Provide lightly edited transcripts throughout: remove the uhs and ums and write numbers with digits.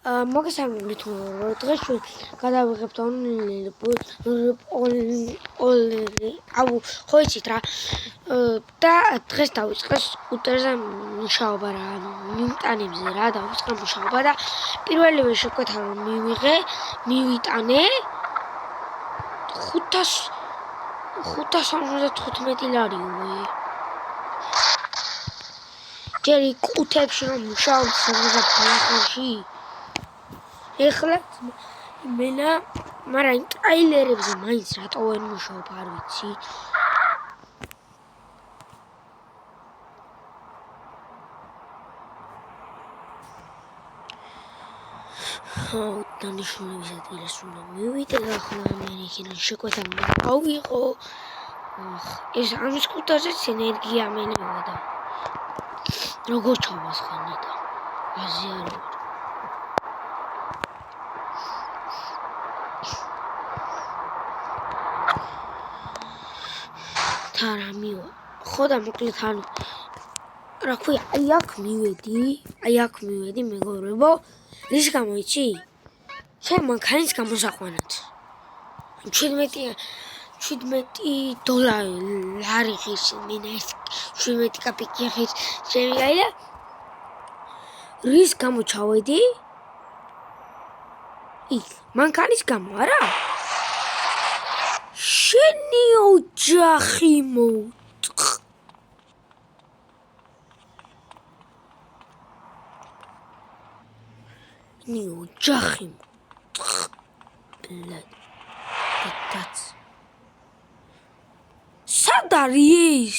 მოგესალმებით დღეს ჩვენ გადავიღებთ ხო იცით რა და დღეს დავიწყეს სკუტერზე მუშაობა რა მიმტანებზე რა დავიწყე მუშაობა და პირველივე შეკვეთა რომ მივიტანე 555 ლარიო ჯერი კუთებში რომ მუშაობ სამზაფხარში ეხლა მენა მაგრამ ტაილერებზე მაინც რატო ვერ მუშაობ არ ვიცი დანიშნულების ადგილას უნდა მივიდე და ახლა ამერიკიდან შეკვეთა ავიღო ეს ამ სკუტერზეც ენერგია მენევა და როგორ ჩავას ხანი და აზიარი თარამიო ხო და მოკლედ ანუ რა ქვია აი აქ მივედი მეგობრებო რის გამო იცი შენ მანქანის გამოსაყვანად 17 ლარი ღირს მენა 17 კაპიკი ღირს შემიგაიდა რის გამო ჩავედი იქ მანქანის გამო არა შენი ოჯახი ოჯახი ბლად სად არის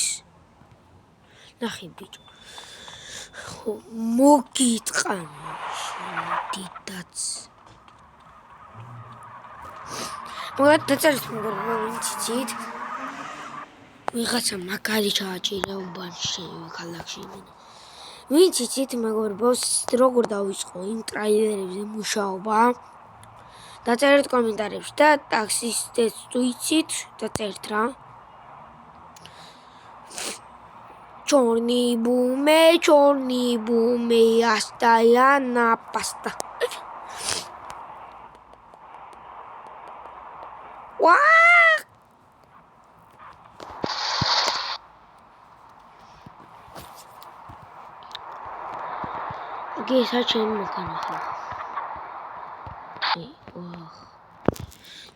ნახე ბიჭო ხო მოგიტყან დიდაც მოგეთ დაწერეთ მეგობრებო ვინც იცით ვიღაცა მაგარი ჩააჭირა უბანში ქალაქში ვინც იცით მეგობრებო როგორ დავიწყო იმ ტრაილერებზე მუშაობა დაწერეთ კომენტარებში და ტაქსისტებს თუ იცით დაწერეთ რა Чёрный буме, астая на паста. Вау! Окей, зачем макана? Ох.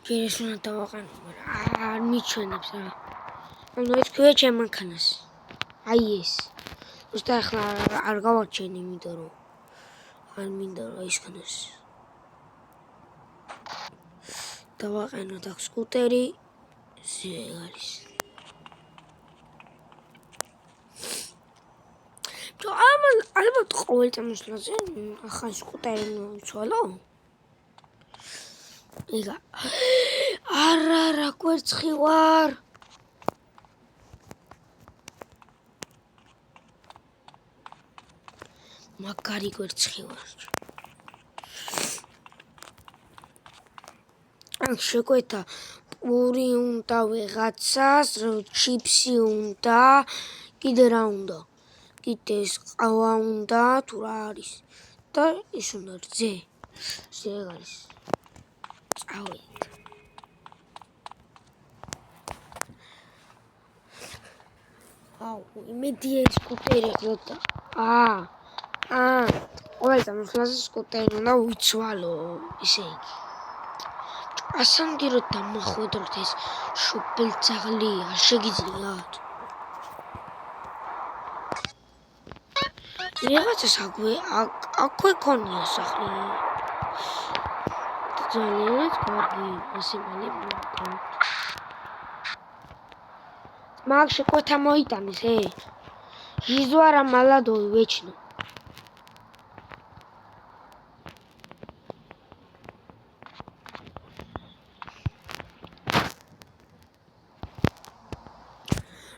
Интересно того, как ничего не писала. Ну, это кое-чем маканас. აი ეს უბრალოდ ახლა არ გავარჩენი იმიტომ რომ არ მინდა რა ისქნას დავაყენოთ აქ სკუტერი ზე არის ალბათ ყოველ წამოსვლაზე ახლა სკუტერი მოვიცვალო იგა არა კვერცხი ვარ მაგარი კვერცხი ვარ. აქ შეკვეთა პური უნდა ვიღაცას, ჩიპსი უნდა, კიდე რა უნდა? კიდე ყავა უნდა, თუ რა არის. და ის უნდა რძე არის. წავიდეთ. აუ, იმედი ეს სკუტერი ხლოდა. ყოველ წამოსვლაზე სკუტერი უნდა ვიცვალო, ისე იგი. ასამდე რომ დამახვედროთ ეს შობელძაღლი არ შეგიძლიათ. რაღაცას აქვე ქონია სახლი. ძალიან კარგი, ასე მალე მოვიდა. მაგ შეკვეთა მოიტანეს, იზვარა მალადოვი ვეჩნო.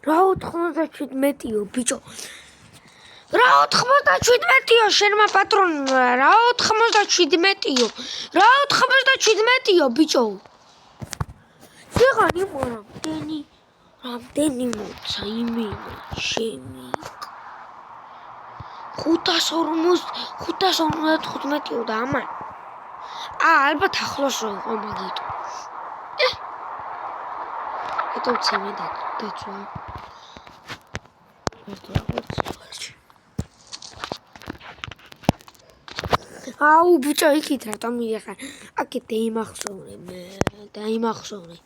რა 97-ო ბიჭო. რა 97-ო შენმა პატრონმა რა 97-ო. რა 97-ო ბიჭო. შეგანი რამდენი მოცა იმენა შემი 555 და ამან. ალბათ ახლოს რო იყო მაგიტო. ეტო ცემე დაცვა. აუ ბიჭო იქით რატომ მიდიხარ? აქეთ დაიმახსოვრე მე, დაიმახსოვრე.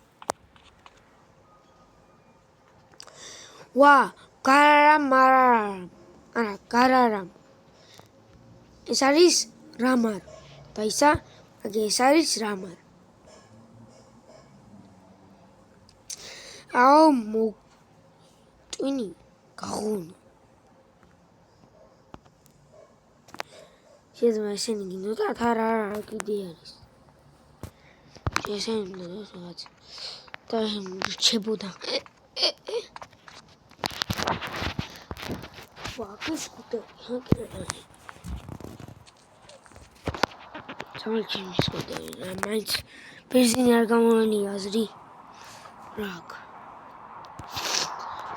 ვა, გარარამ. ეს არის რამარ. და ისა, ეს არის რამარ. აუ ტვინი გაღუნო. შეიძლება ესენი გინდოდათ არა კიდე არის. ესენი გინდოდათ რაღაც. და რჩებოდა. ვაგის კუტერი. სამალჩიმის კუტერი. მაინც ბენზინი არ გამოვანია აზრი. რაკ.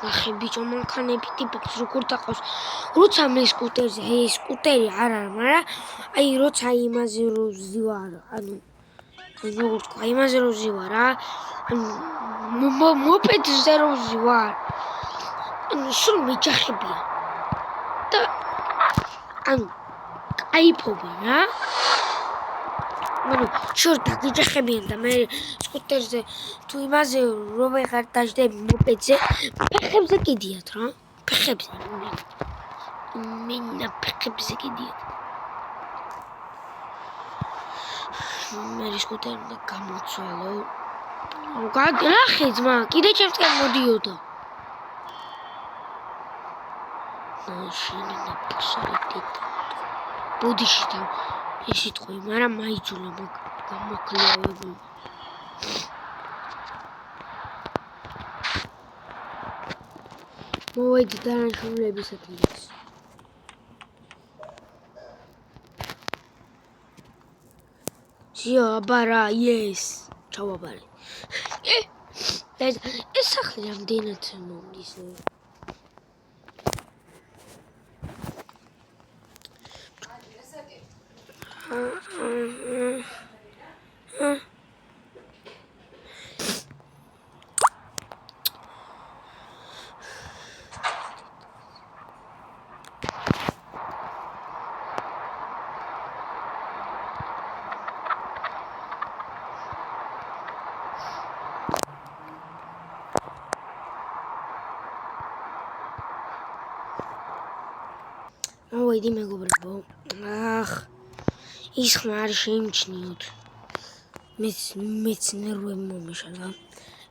ახე ბიჭო მანქანები ტიპებს როგორ დაყავს. როცა მე სკუტერზე, ეს სკუტერი არ არის, მაგრამ აი როცა იმაზე რო ვზივარ, ანუ როგორ თქვა, იმაზე რო ვზივარ რა. მოპედზე რო ვზივარ. ანუ სულ მეჯახებია. და ანუ кайფობი რა. ანუ შორ დაგიჯახებიან და მე სკუტერზე თუ იმაზე რო ვეღარ დაждები მოპედზე, ფეხებზე კიდიათ რა. ფეხებზე. მე ფეხებზე კიდიათ. მე სკუტერზე გამოცვალო. გაგრახე ძმა, კიდე ჩემსკენ მოდიოდა. შენი ნაპოსარიტი. ბუდიში და ეს სიტყვი, მაგრამ მაიძულა მაგ გამოკლევებული. მოვედი დანიშნულებისათვის. აბარა, yes. ჩავაბარე. ეს სახლი რამდენად მომდის. მოვედი მეგობრებო. ის ხმა არ შეიმჩნიოთ. მეც ნერვები მომეშალა.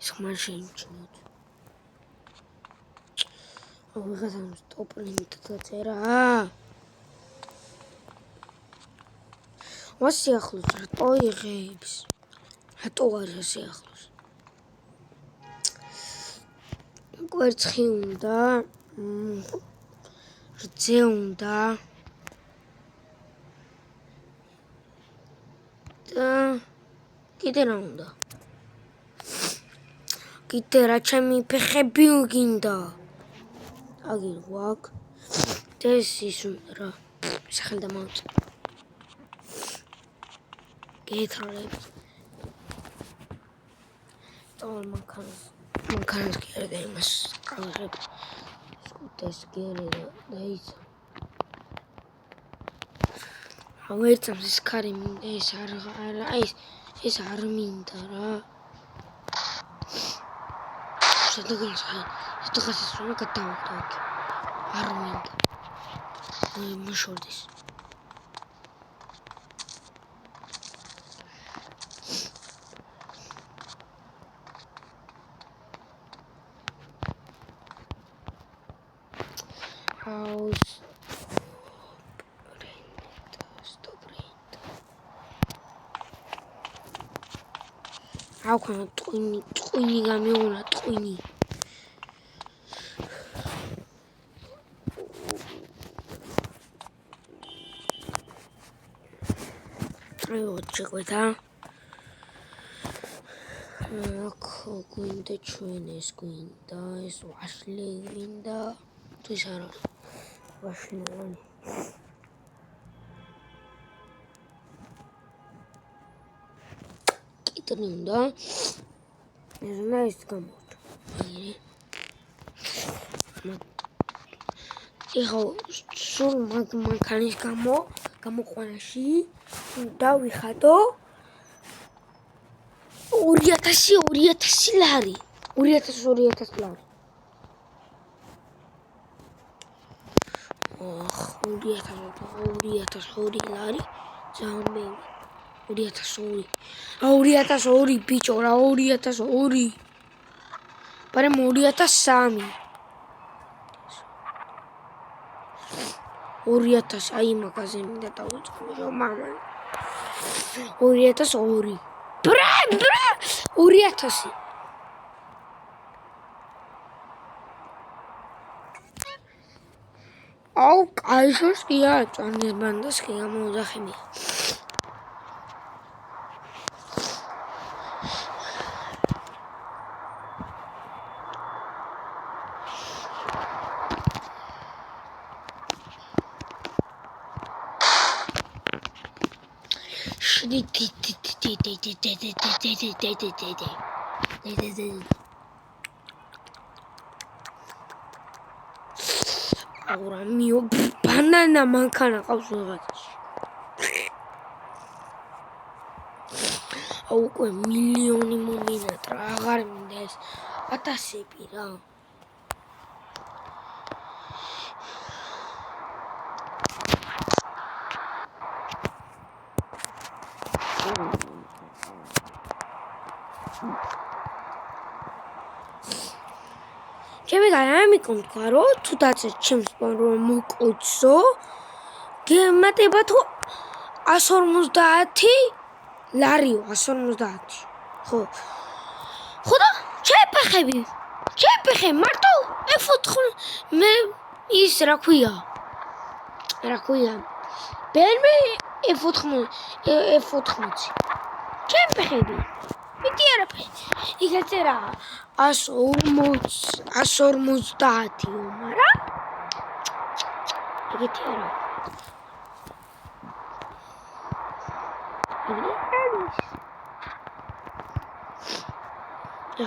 ის ხმა არ შეიმჩნიოთ. ვიღაცამ სტოპ ლიმიტი დაწერა. ვასიახლოს რატო იღებს? რატო არ ასიახლოს? კვერცხი უნდა. რძე უნდა. და კიდე რა უნდა? კიდე რა ჩემი ფეხები გინდა. აგირგვაკ. ეს ის რა. სახელ და მოვწე. გეთროლები. თორ მანქანას კი არა იმას აღებ. სკუტერს კი არა და ის. ავერცამს ის კარი ეს ეს არ მინდა რა. შედაგეს რომ გადავხდა აქ. არ მინდა. მოშორდეს. How can I twinny gamma twinny? I will check with her. Going to train is going to wash in the Twisara. Wash კიტრი უნდა ეს უნდა ის გამოვთ ეხლა სულ მანქანის გამოყვანაში დავიხადო 2000 ლარი 2000 ლარი 2000 ლარი ძალიან ბევრი 2002 ბიჭო რა 2002 პარემ 2003 2000 აი მაგაზე მინდა დავიწყო მამა 2002 ბრა 2000 აუ კაიშოს კი არა წანის ბანდას კი გამოუძახებია აურა მიო ბანანა მანქანა ყავს რაღაცაში აუ უკვე მილიონი მომინატრა აღარ მინდა ეს 1000 რა ჩემი გამიკონდა რომ თუ დაწეს ჩემს რომ მოკოცო გემატება თუ 150 ლარიო 150 ხო ხოდა შეფეხები მარტო F4 მე ის რა ქვია ბერმე F14 შეფეხები მეტი არაფერი იგეცე რა 150 მარა ეგეთი არა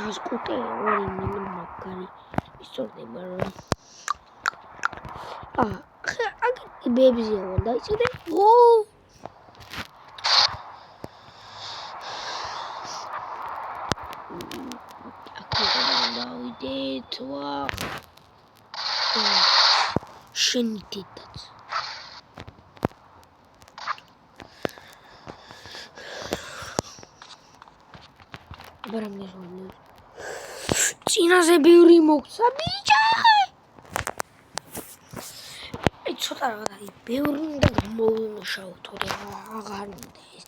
ეს კუტე ორი მინი მაგარი ისწორდება რა აგ ბებზია უნდა იცოდე ო დეთვა შენი დედაც აბარამ ნეჟონი წინაზე ბევრი მოგცა ბიჭა ცოტა რაღაცა ბევრი უნდა გამოვიმუშაო თორე აღარ მინდა ეს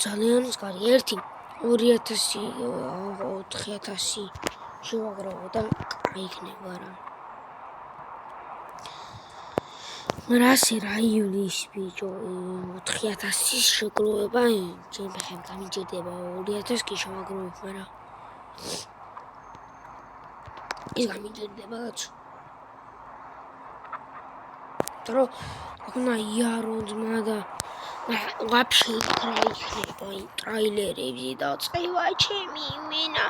ძალიან ისკარი 2000 შევაგროვო და აიქნება რა რასი რაიონის ბიჭო 4000 შეგროვება ჩემი ხემ გამიჭირდება 2000 კი შევაგროვებ მაგრამ ის გამიჭირდება კაცო დრო ახლა იარონძმა და ვაფშე იქნება ტრაილერები და წევა ჩემი მენა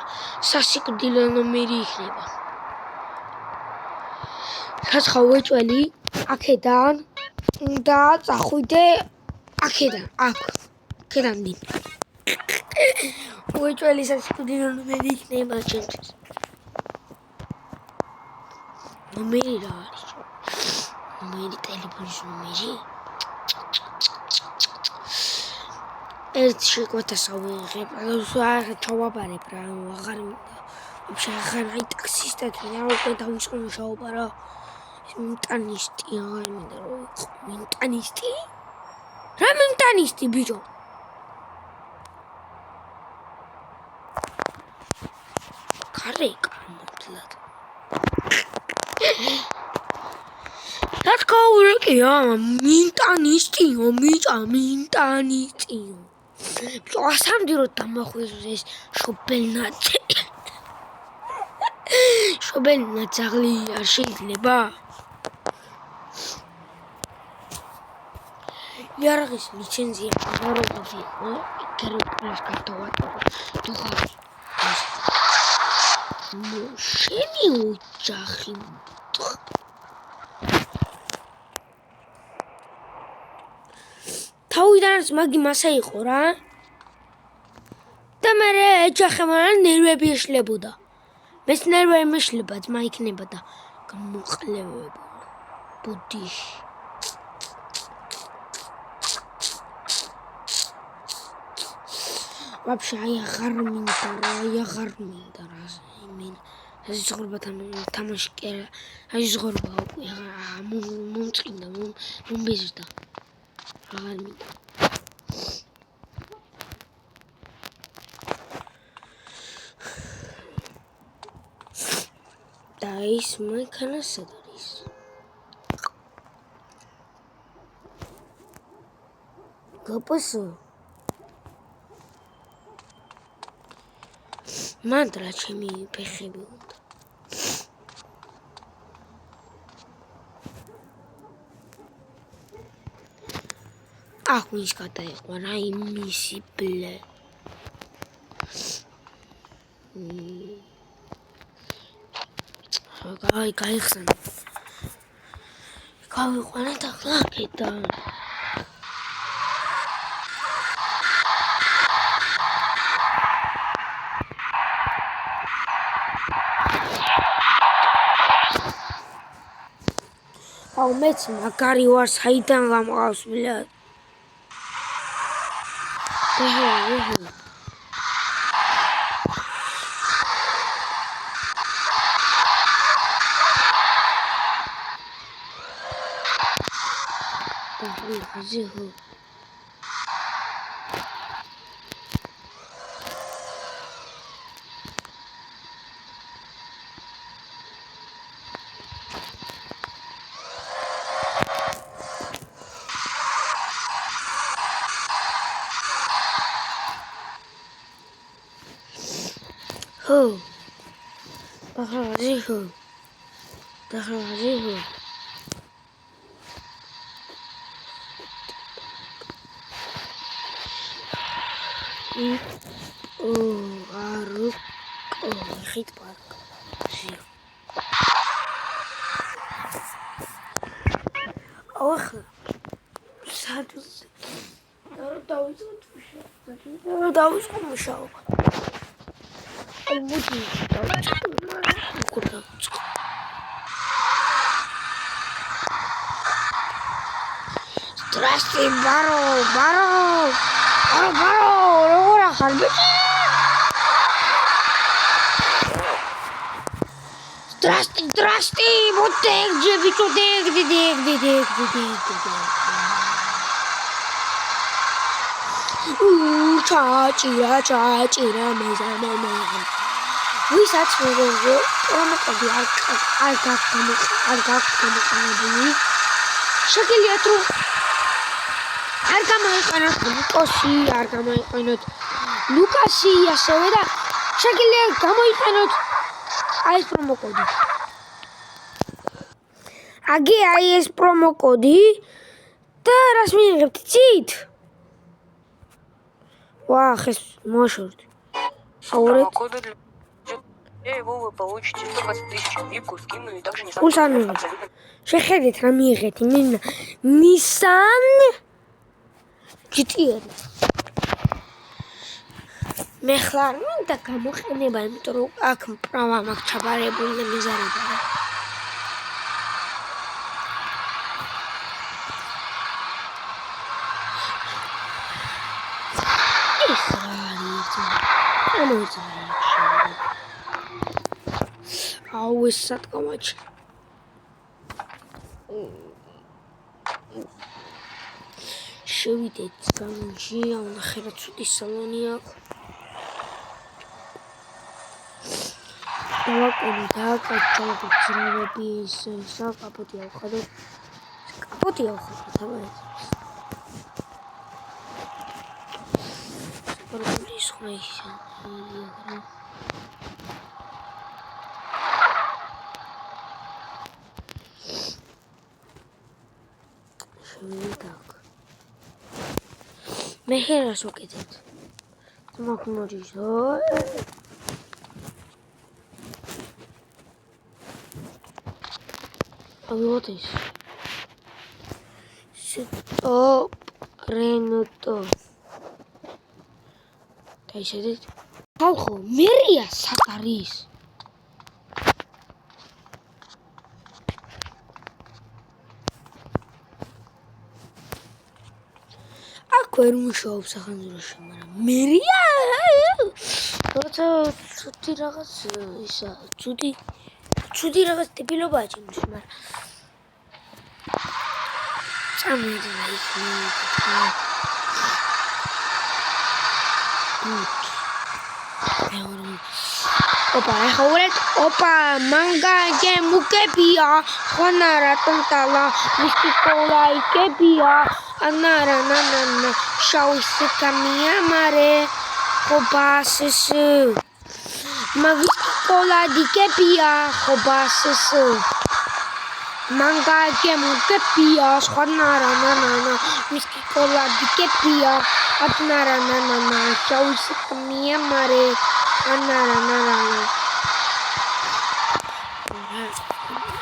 სასიკვდილო ნომერი იქნება ხაცხა ვეჭველი აქედან და წახვიდე აქედან დი ვეჭველი სასიკვდილო ნომერი იქნება ჩემთვის ნომერი რა არის ნომერი ტელეფონის ნომერი ერთ შეკვეთას ავიღებ, ჩავაბარებ რა, აღარ მინდა. ვაფშე აღარ აი ტაქსისტად რა უკვე დავიწყო მუშაობა რა. მენტანისტი აღარ მინდა რომ იყო. მენტანისტი? რა მენტანისტი ბიჭო? კარეკა მომთლად. რა თქმა უნდა, მენტანისტიო. ასამდე რომ დამახვეწოს ეს შობელნაცაღლი არ შეიძლება? იარაღის ლიცენზია აღარებაში გერმანიის გადავატოვა დუღარ შენი ოჯახი თავიდანაც მაგი მასა იყო რა და მე ეჯახება ნერვები ეშლებოდა მეც ნერვები მეშლება ძმა იქნება და გამოყლევებოდა ბუდიში вообще აღარ მინდა რა იმენ ეს ზღორბათან თამაში კი აი ზღორბა უკვე მომწყინდა მომბეზრდა აღარ მინდა და ის მანქანა სად არის გოპოსო მანდრა ჩემი ფეხები უნდა აქ ვინც გადაიყვა რა იმისი ბლე აი გაიხსნა გავიყვანა და ხლაკედა აუ მეც მაგარი ვარ საიდან გამყავს ბლად Зиго. Хо. Ага, зиго. Ага, зиго. ხით პარკ. ახლა სადაც დავიწყო მუშაობა. აი მოდი დავიწყო. Здравствуй, Баро, როგორ ახარ ბიჭი? Здравствуй, вот так же, бичо, ჩაჭირა მეზამენა. ვისაც მეგონზე, პრომოკოდი არ გაქვთ გამოყენებული. შეგიძლია თუ არ გამოიყენოთ ლუკასი, არ გამოიყენოთ ლუკასი, ასევე და შეგიძლია გამოიყენოთ აი ეს პრომოკოდი. აგი აი ეს პრომოკოდი და რას მიიღებთ იცით? Вау, ეს მოშორდი. აურეთ. Вы получите 120 000 випку, скину и также не უსანო. შეხედეთ რა მიიღეთ. Nissan GT-R. მე ხარ მინდა გამოყენება, იმიტომ რომ აქ მправა მაქვს ჩაბარებული და მეზარება. ეს არის. აუ ეს სათქომაჩი. შევიდეთ სალონში, ავნახე რა ცუდი სალონი აქვს. დავაკონე დააკაჭო ძრავები ეს კაპოტი ავხადო. კაპოტი ავხადო თავად. სპორტული სხვა შევიდეთ. მე ჰერას ვაკეთებ. მოხმოჯიშო. what is? Stop Renato. დაიშედეთ. ხალხო, მერია სად არის? აქ ვერ მუშაობს ახანძროში, მაგრამ მერია როცა ცუდი რაღაც ისა, ცუდი რაღაც ტიპილობაა ჩემთვის, მაგრამ წამოიდი ის Opa, manga ke mukebia, honara tontala, miskikola ikebia, anara nanana, shauisika miamare, hobasesu. Miskikola dikebia, hobasesu. Manga ke mukebia, honara nanana, miskikola dikebia, anara nanana, shauisika miamare. Anara.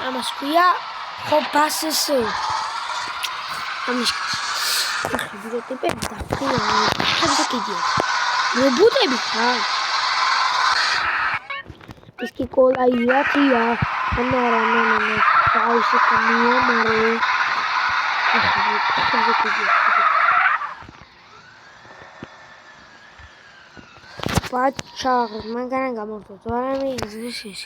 Amas kuya hobasesu. Amis. Robotები დაფრინავენ. ხებდაკიდიო. რობოტები ხარ? ისკი კოლა იათია. ანარა. დაიში კამიამარე. ხებდაკიდიო. Пачар, მაგარან გამოვთო, არამე ის.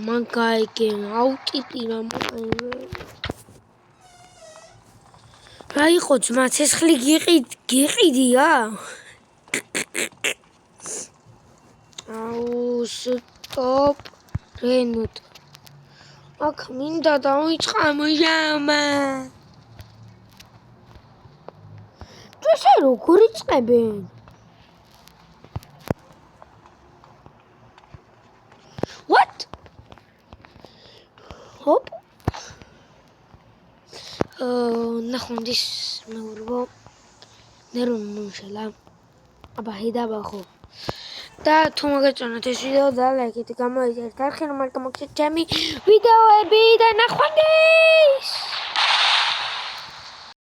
მაგაიგენ აუტიპირა მაგაიგენ. რა იყო ძმა, ცეცხლი გიყიდია? აუ, სტოპ, რენოთ. აქ მინდა დავიწყამო ჟამა. ესე როგორ იწყებენ? What? Hop. ნახონდის მეურვო. ნერუნ მუშელა. აბა ჰიდაბახო. და თუ მოგეწონათ ეს ვიდეო და ლაიქით გამოიწერეთ არხი რომ არ გამოგცეთ ჩემი ვიდეოები და ნახვამდის.